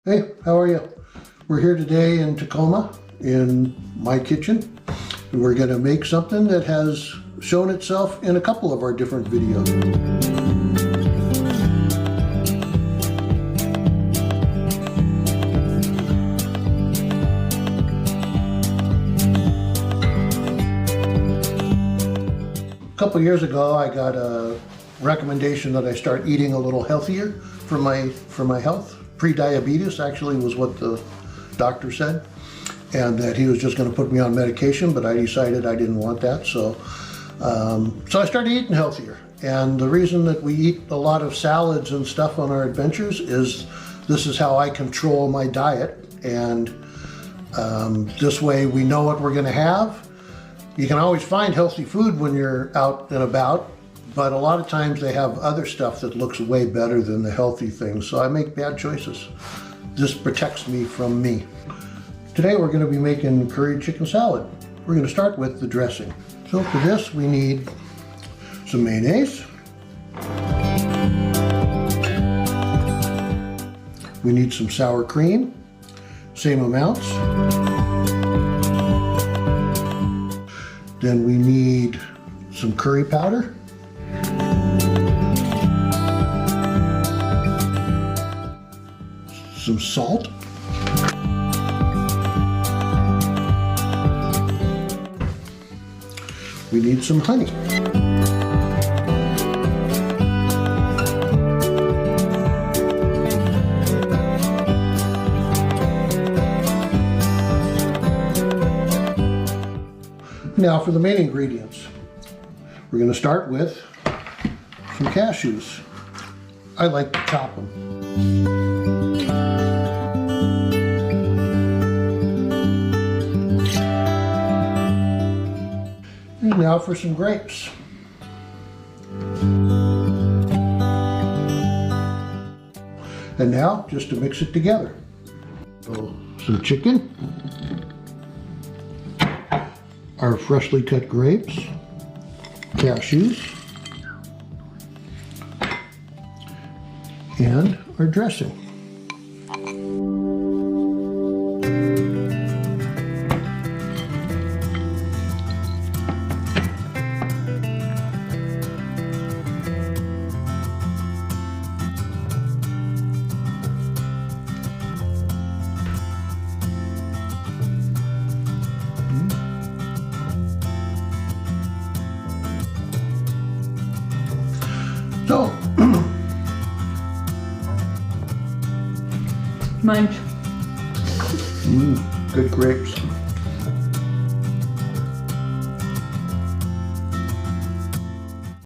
Hey, how are you? We're here today in Tacoma in my kitchen. And we're going to make something that has shown itself in a couple of our different videos. A couple years ago, I got a recommendation that I start eating a little healthier for my health. Pre-diabetes actually was what the doctor said, and that he was just going to put me on medication, but I decided I didn't want that, so I started eating healthier. And the reason that we eat a lot of salads and stuff on our adventures is this is how I control my diet, and this way we know what we're going to have. You can always find healthy food when you're out and about, but a lot of times they have other stuff that looks way better than the healthy things, so I make bad choices. This protects me from me. Today we're going to be making curried chicken salad. We're going to start with the dressing. So for this we need some mayonnaise. We need some sour cream, same amounts. Then we need some curry powder. Some salt. We need some honey. Now for the main ingredients. We're going to start with some cashews. I like to chop them. And now for some grapes. And now, just to mix it together. So, some chicken, our freshly cut grapes, cashews, and our dressing. So, munch. Good grapes.